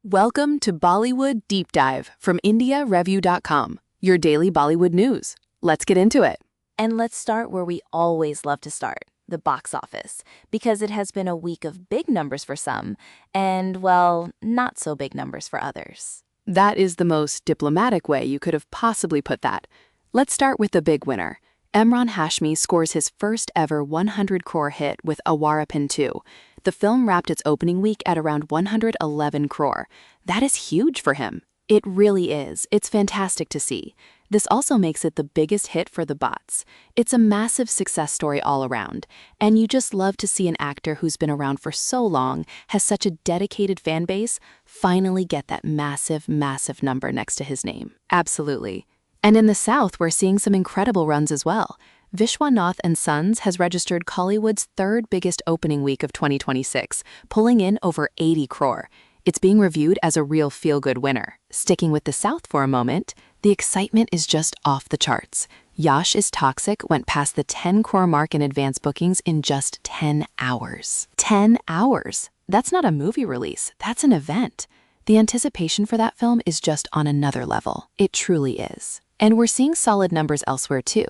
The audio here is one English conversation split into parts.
Welcome to Bollywood Deep Dive from IndiaReview.com, your daily Bollywood news. Let's get into it. And let's start where we always love to start, the box office, because it has been a week of big numbers for some, and, well, not so big numbers for others. That is the most diplomatic way you could have possibly put that. Let's start with the big winner. Emraan Hashmi scores his first ever 100 crore hit with Awarapin 2. The film wrapped its opening week at around 111 crore. That is huge for him. It really is. It's fantastic to see. This also makes it the biggest hit for the bots. It's a massive success story all around, and you just love to see an actor who's been around for so long, has such a dedicated fan base, finally get that massive, massive number next to his name. Absolutely. And in the South, we're seeing some incredible runs as well. Vishwanath and Sons has registered Kollywood's third biggest opening week of 2026, pulling in over 80 crore. It's being reviewed as a real feel-good winner. Sticking with the South for a moment, the excitement is just off the charts. Yash is Toxic went past the 10 crore mark in advance bookings in just 10 hours. 10 hours! That's not a movie release, that's an event. The anticipation for that film is just on another level. It truly is. And we're seeing solid numbers elsewhere too.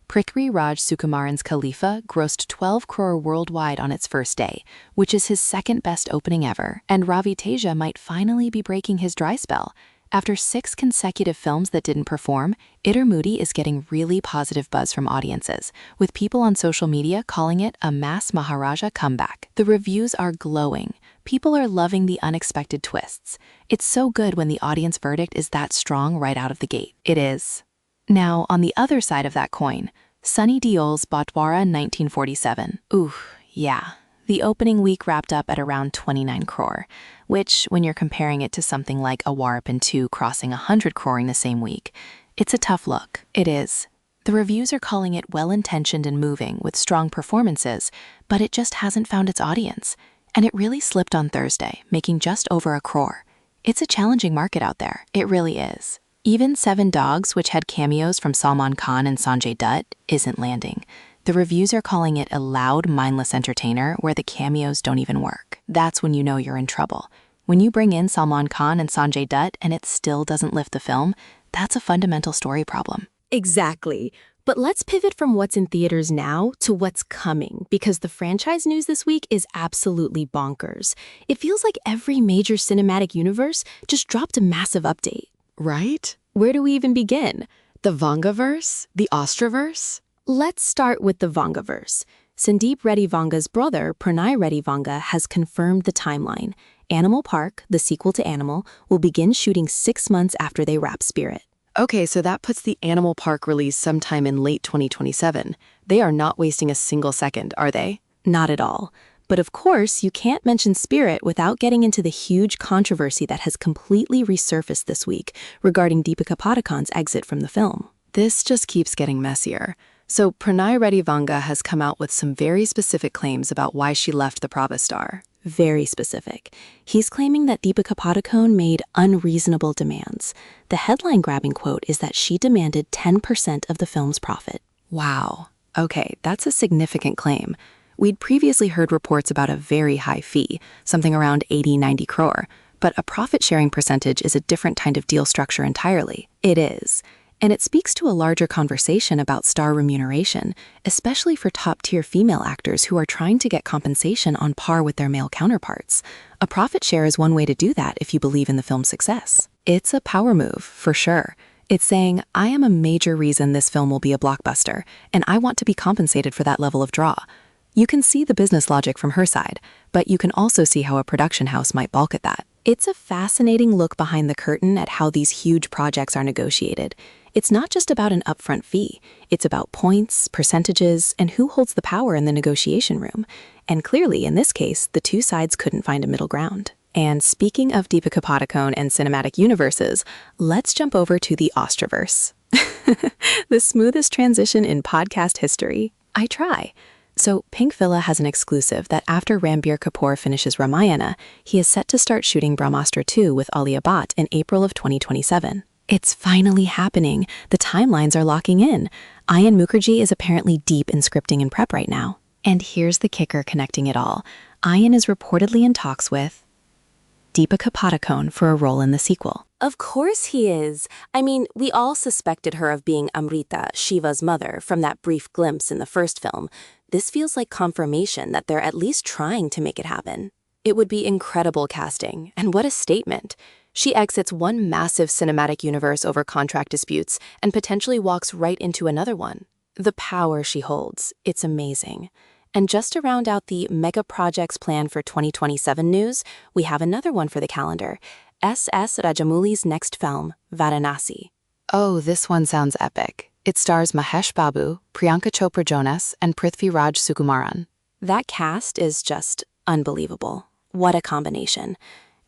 Prithvi Raj Sukumaran's Khalifa grossed 12 crore worldwide on its first day, which is his second best opening ever, and Ravi Teja might finally be breaking his dry spell. After 6 consecutive films that didn't perform, Idar is getting really positive buzz from audiences, with people on social media calling it a mass Maharaja comeback. The reviews are glowing. People are loving the unexpected twists. It's so good when the audience verdict is that strong right out of the gate. It is. Now, on the other side of that coin, Sunny Deol's Batwara 1947. Ooh, yeah. The opening week wrapped up at around 29 crore, which, when you're comparing it to something like Awarapin 2 crossing 100 crore in the same week, it's a tough look. It is. The reviews are calling it well-intentioned and moving with strong performances, but it just hasn't found its audience. And it really slipped on Thursday, making just over a crore. It's a challenging market out there. It really is. Even 7 Dogs, which had cameos from Salman Khan and Sanjay Dutt, isn't landing. The reviews are calling it a loud, mindless entertainer where the cameos don't even work. That's when you know you're in trouble. When you bring in Salman Khan and Sanjay Dutt and it still doesn't lift the film, that's a fundamental story problem. Exactly. But let's pivot from what's in theaters now to what's coming, because the franchise news this week is absolutely bonkers. It feels like every major cinematic universe just dropped a massive update. Right? Where do we even begin? The Vangaverse? The Ostraverse? Let's start with the Vangaverse. Sandeep Reddy Vanga's brother, Pranay Reddy Vanga, has confirmed the timeline. Animal Park, the sequel to Animal, will begin shooting 6 months after they wrap Spirit. Okay, so that puts the Animal Park release sometime in late 2027. They are not wasting a single second, are they? Not at all. But of course, you can't mention Spirit without getting into the huge controversy that has completely resurfaced this week regarding Deepika Padukone's exit from the film. This just keeps getting messier. So Pranay Reddy Vanga has come out with some very specific claims about why she left the Prabha star. Very specific. He's claiming that Deepika Padukone made unreasonable demands. The headline-grabbing quote is that she demanded 10% of the film's profit. Wow. Okay, that's a significant claim. We'd previously heard reports about a very high fee, something around 80-90 crore, but a profit-sharing percentage is a different kind of deal structure entirely. It is. And it speaks to a larger conversation about star remuneration, especially for top-tier female actors who are trying to get compensation on par with their male counterparts. A profit share is one way to do that if you believe in the film's success. It's a power move, for sure. It's saying, I am a major reason this film will be a blockbuster, and I want to be compensated for that level of draw. You can see the business logic from her side, but you can also see how a production house might balk at that. It's a fascinating look behind the curtain at how these huge projects are negotiated. It's not just about an upfront fee. It's about points, percentages, and who holds the power in the negotiation room. And clearly, in this case, the two sides couldn't find a middle ground. And speaking of Deepika Padukone and cinematic universes, let's jump over to the Ostraverse. The smoothest transition in podcast history. I try. So Pink Villa has an exclusive that after Ranbir Kapoor finishes Ramayana, he is set to start shooting Brahmastra 2 with Alia Bhatt in April of 2027. It's finally happening. The timelines are locking in. Ayan Mukherjee is apparently deep in scripting and prep right now. And here's the kicker connecting it all. Ayan is reportedly in talks with Deepika Padukone for a role in the sequel. Of course he is. I mean, we all suspected her of being Amrita, Shiva's mother, from that brief glimpse in the first film. This feels like confirmation that they're at least trying to make it happen. It would be incredible casting, and what a statement. She exits one massive cinematic universe over contract disputes and potentially walks right into another one. The power she holds, it's amazing. And just to round out the mega projects planned for 2027 news, we have another one for the calendar. S.S. Rajamouli's next film, Varanasi. Oh, this one sounds epic. It stars Mahesh Babu, Priyanka Chopra Jonas, and Prithvi Raj Sukumaran. That cast is just unbelievable. What a combination.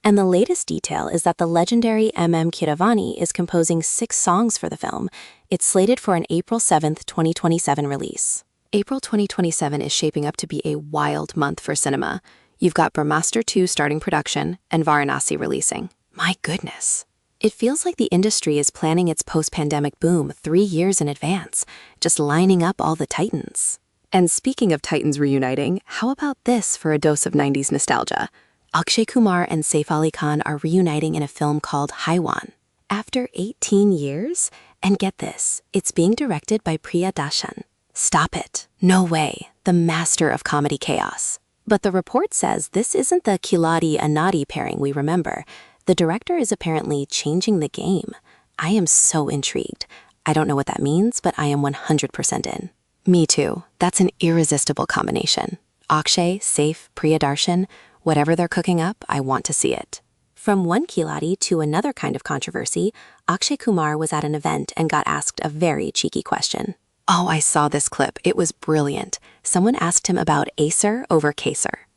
And the latest detail is that the legendary M.M. Keeravani is composing 6 songs for the film. It's slated for an April 7th, 2027 release. April 2027 is shaping up to be a wild month for cinema. You've got Brahmastra 2 starting production and Varanasi releasing. My goodness. It feels like the industry is planning its post-pandemic boom 3 years in advance, just lining up all the titans. And speaking of titans reuniting, how about this for a dose of 90s nostalgia? Akshay Kumar and Saif Ali Khan are reuniting in a film called Haiwan. After 18 years? And get this, it's being directed by Priya Dashan. Stop it. No way. The master of comedy chaos. But the report says this isn't the Kiladi Anadi pairing we remember. The director is apparently changing the game. I am so intrigued. I don't know what that means, but I am 100% in. Me too. That's an irresistible combination. Akshay, Saif, Priya Darshan, whatever they're cooking up, I want to see it. From one Kiladi to another kind of controversy, Akshay Kumar was at an event and got asked a very cheeky question. Oh, I saw this clip. It was brilliant. Someone asked him about Acer over Kaser.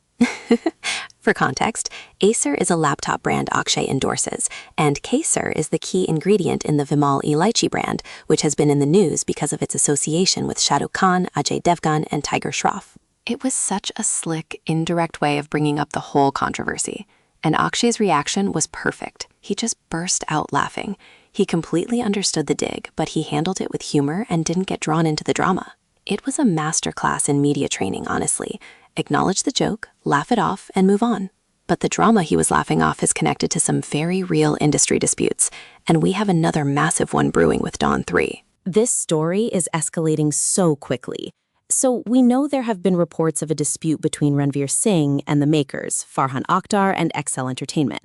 For context, Acer is a laptop brand Akshay endorses, and Kaser is the key ingredient in the Vimal Elaichi brand, which has been in the news because of its association with Shah Rukh Khan, Ajay Devgan, and Tiger Shroff. It was such a slick, indirect way of bringing up the whole controversy. And Akshay's reaction was perfect. He just burst out laughing. He completely understood the dig, but he handled it with humor and didn't get drawn into the drama. It was a masterclass in media training, honestly. Acknowledge the joke, laugh it off, and move on. But the drama he was laughing off is connected to some very real industry disputes, and we have another massive one brewing with Dawn 3. This story is escalating so quickly. So we know there have been reports of a dispute between Ranveer Singh and the makers, Farhan Akhtar and XL Entertainment.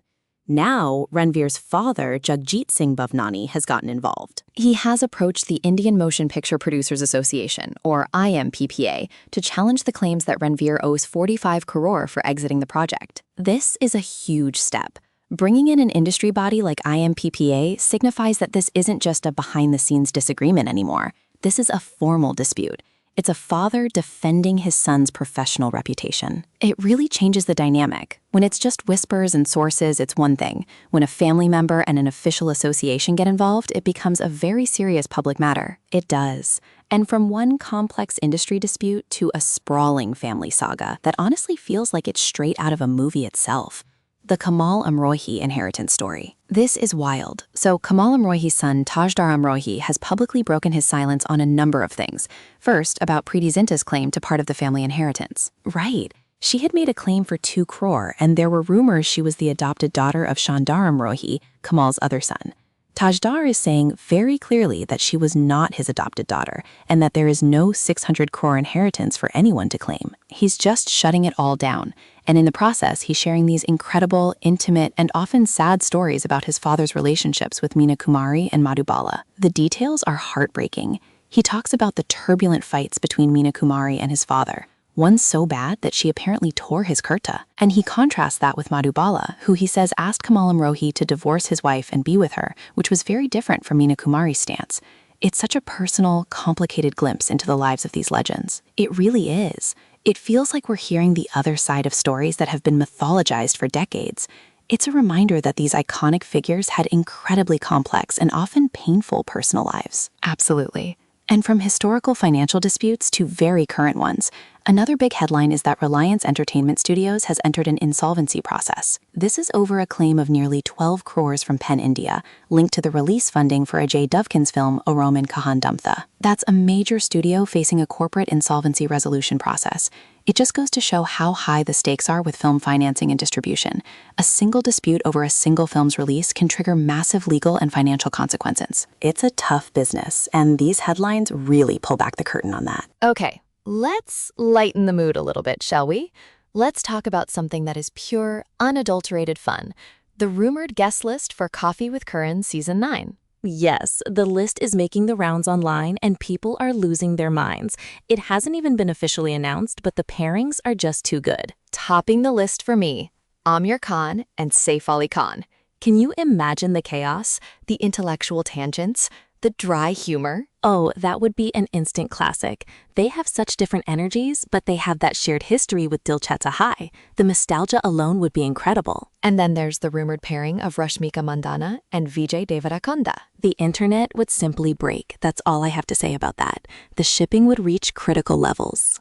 Now, Ranveer's father, Jagjit Singh Bhavnani, has gotten involved. He has approached the Indian Motion Picture Producers Association, or IMPPA, to challenge the claims that Ranveer owes 45 crore for exiting the project. This is a huge step. Bringing in an industry body like IMPPA signifies that this isn't just a behind-the-scenes disagreement anymore. This is a formal dispute. It's a father defending his son's professional reputation. It really changes the dynamic. When it's just whispers and sources, it's one thing. When a family member and an official association get involved, it becomes a very serious public matter. It does. And from one complex industry dispute to a sprawling family saga that honestly feels like it's straight out of a movie itself. The Kamal Amrohi inheritance story. This is wild. So Kamal Amrohi's son, Tajdar Amrohi, has publicly broken his silence on a number of things. First, about Preeti Zinta's claim to part of the family inheritance. Right. She had made a claim for 2 crore, and there were rumors she was the adopted daughter of Shandar Amrohi, Kamal's other son. Tajdar is saying very clearly that she was not his adopted daughter, and that there is no 600 crore inheritance for anyone to claim. He's just shutting it all down. And in the process, he's sharing these incredible, intimate, and often sad stories about his father's relationships with Meena Kumari and Madhubala. The details are heartbreaking. He talks about the turbulent fights between Meena Kumari and his father, one so bad that she apparently tore his kurta. And he contrasts that with Madhubala, who he says asked Kamal Amrohi to divorce his wife and be with her, which was very different from Meena Kumari's stance. It's such a personal, complicated glimpse into the lives of these legends. It really is. It feels like we're hearing the other side of stories that have been mythologized for decades. It's a reminder that these iconic figures had incredibly complex and often painful personal lives. Absolutely. And from historical financial disputes to very current ones, Another big headline is that Reliance Entertainment Studios has entered an insolvency process. This is over a claim of nearly 12 crores from Penn India, linked to the release funding for Ajay Devgan's film Orom and Kahan Dumtha. That's a major studio facing a corporate insolvency resolution process. It just goes to show how high the stakes are with film financing and distribution. A single dispute over a single film's release can trigger massive legal and financial consequences. It's a tough business, and these headlines really pull back the curtain on that. Okay, let's lighten the mood a little bit, shall we? Let's talk about something that is pure, unadulterated fun. The rumored guest list for Coffee with Curran Season 9. Yes, the list is making the rounds online and people are losing their minds. It hasn't even been officially announced, but the pairings are just too good. Topping the list for me, Amir Khan and Saif Ali Khan. Can you imagine the chaos, the intellectual tangents, the dry humor? Oh, that would be an instant classic. They have such different energies, but they have that shared history with Dil Chehta Hai. The nostalgia alone would be incredible. And then there's the rumored pairing of Rashmika Mandanna and Vijay Deverakonda. The internet would simply break. That's all I have to say about that. The shipping would reach critical levels.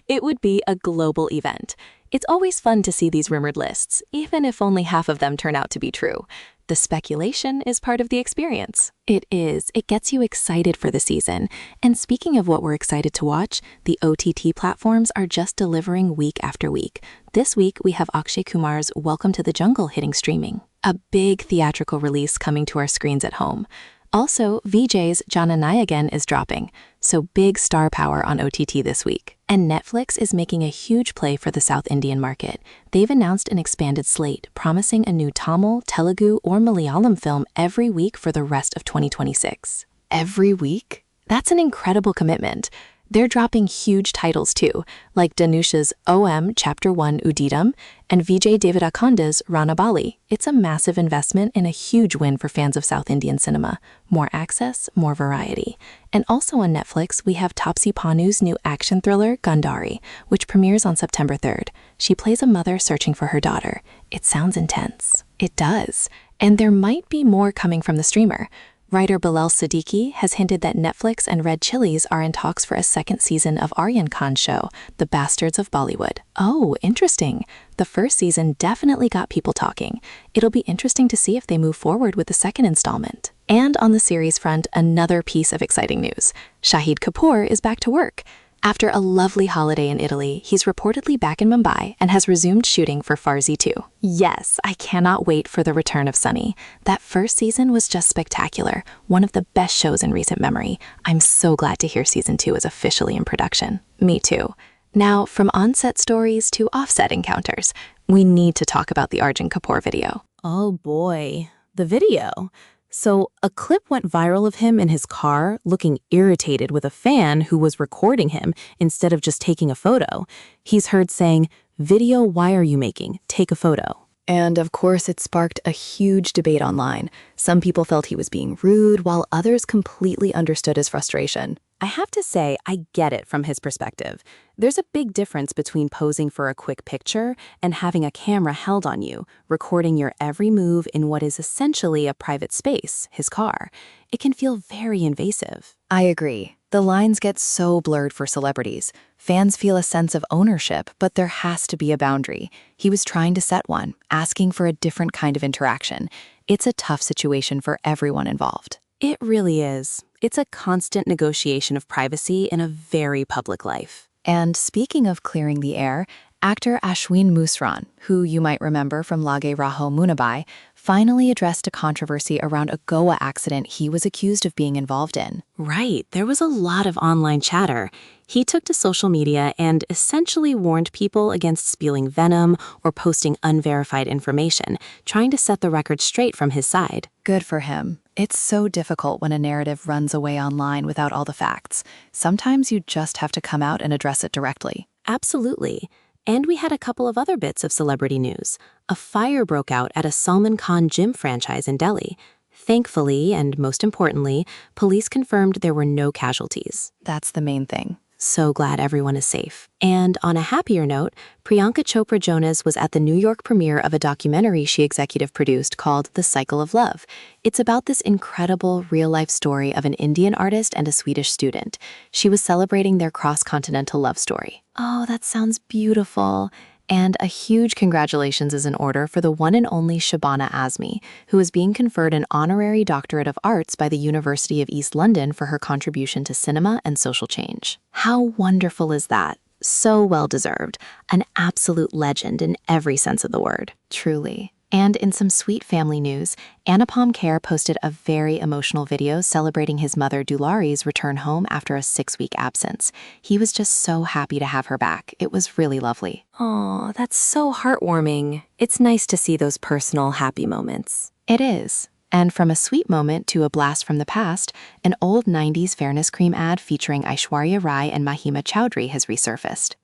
It would be a global event. It's always fun to see these rumored lists, even if only half of them turn out to be true. The speculation is part of the experience. It is. It gets you excited for the season. And speaking of what we're excited to watch, the OTT platforms are just delivering week after week. This week, we have Akshay Kumar's Welcome to the Jungle hitting streaming. A big theatrical release coming to our screens at home. Also, VJ's Jananayagan is dropping, so big star power on OTT this week. And Netflix is making a huge play for the South Indian market. They've announced an expanded slate, promising a new Tamil, Telugu, or Malayalam film every week for the rest of 2026. Every week? That's an incredible commitment. They're dropping huge titles too, like Danusha's OM Chapter 1 Udidam and Vijay Deverakonda's Ranabali. It's a massive investment and a huge win for fans of South Indian cinema. More access, more variety. And also on Netflix, we have Taapsee Pannu's new action thriller, Gandhari, which premieres on September 3rd. She plays a mother searching for her daughter. It sounds intense. It does. And there might be more coming from the streamer. Writer Bilal Siddiqui has hinted that Netflix and Red Chillies are in talks for a second season of Aryan Khan's show, The Bastards of Bollywood. Oh, interesting. The first season definitely got people talking. It'll be interesting to see if they move forward with the second installment. And on the series front, another piece of exciting news. Shahid Kapoor is back to work. After a lovely holiday in Italy, he's reportedly back in Mumbai and has resumed shooting for Farzi 2. Yes, I cannot wait for the return of Sunny. That first season was just spectacular, one of the best shows in recent memory. I'm so glad to hear Season 2 is officially in production. Me too. Now, from on-set stories to off-set encounters, we need to talk about the Arjun Kapoor video. Oh boy, the video. So a clip went viral of him in his car looking irritated with a fan who was recording him instead of just taking a photo. He's heard saying, "Video, why are you making? Take a photo." And of course, it sparked a huge debate online. Some people felt he was being rude, while others completely understood his frustration. I have to say, I get it from his perspective. There's a big difference between posing for a quick picture and having a camera held on you, recording your every move in what is essentially a private space, his car. It can feel very invasive. I agree. The lines get so blurred for celebrities. Fans feel a sense of ownership, but there has to be a boundary. He was trying to set one, asking for a different kind of interaction. It's a tough situation for everyone involved. It really is. It's a constant negotiation of privacy in a very public life. And speaking of clearing the air, actor Ashwin Musran, who you might remember from Lage Raho Munabai, finally addressed a controversy around a Goa accident he was accused of being involved in. Right, there was a lot of online chatter. He took to social media and essentially warned people against spilling venom or posting unverified information, trying to set the record straight from his side. Good for him. It's so difficult when a narrative runs away online without all the facts. Sometimes you just have to come out and address it directly. Absolutely. And we had a couple of other bits of celebrity news. A fire broke out at a Salman Khan gym franchise in Delhi. Thankfully, and most importantly, police confirmed there were no casualties. That's the main thing. So glad everyone is safe. And on a happier note, Priyanka Chopra Jonas was at the New York premiere of a documentary she executive produced called The Cycle of Love. It's about this incredible real-life story of an Indian artist and a Swedish student. She was celebrating their cross-continental love story. Oh, that sounds beautiful. And a huge congratulations is in order for the one and only Shabana Azmi, who is being conferred an honorary doctorate of arts by the University of East London for her contribution to cinema and social change. How wonderful is that? So well-deserved. An absolute legend in every sense of the word. Truly. And in some sweet family news, Anupam Kher posted a very emotional video celebrating his mother Dulari's return home after a 6-week absence. He was just so happy to have her back. It was really lovely. Aw, that's so heartwarming. It's nice to see those personal, happy moments. It is. And from a sweet moment to a blast from the past, an old 90s fairness cream ad featuring Aishwarya Rai and Mahima Chowdhury has resurfaced.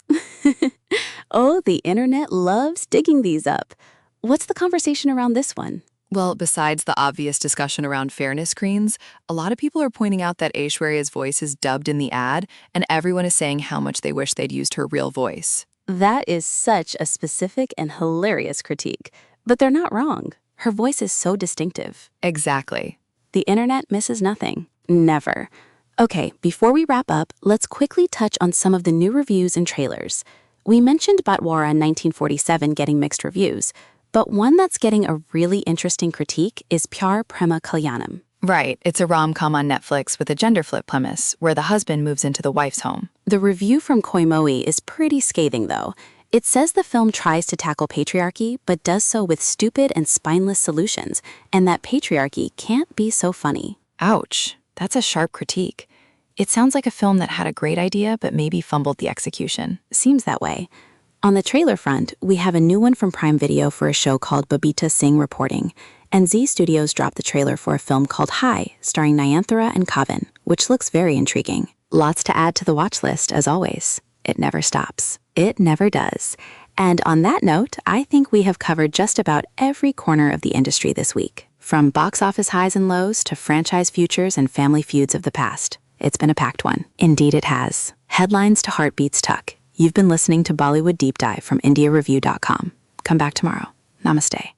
Oh, the internet loves digging these up. What's the conversation around this one? Well, besides the obvious discussion around fairness screens, a lot of people are pointing out that Aishwarya's voice is dubbed in the ad, and everyone is saying how much they wish they'd used her real voice. That is such a specific and hilarious critique. But they're not wrong. Her voice is so distinctive. Exactly. The internet misses nothing. Never. Okay, before we wrap up, let's quickly touch on some of the new reviews and trailers. We mentioned Batwara 1947 getting mixed reviews, but one that's getting a really interesting critique is Pyar Prema Kalyanam. Right, it's a rom-com on Netflix with a gender flip premise where the husband moves into the wife's home. The review from Koimoi is pretty scathing, though. It says the film tries to tackle patriarchy, but does so with stupid and spineless solutions, and that patriarchy can't be so funny. Ouch, that's a sharp critique. It sounds like a film that had a great idea but maybe fumbled the execution. Seems that way. On the trailer front, we have a new one from Prime Video for a show called Babita Singh Reporting, and Z Studios dropped the trailer for a film called Hi, starring Nayanthara and Kavan, which looks very intriguing. Lots to add to the watch list, as always. It never stops. It never does. And on that note, I think we have covered just about every corner of the industry this week, from box office highs and lows to franchise futures and family feuds of the past. It's been a packed one. Indeed it has. Headlines to heartbeats tuck. You've been listening to Bollywood Deep Dive from IndiaReview.com. Come back tomorrow. Namaste.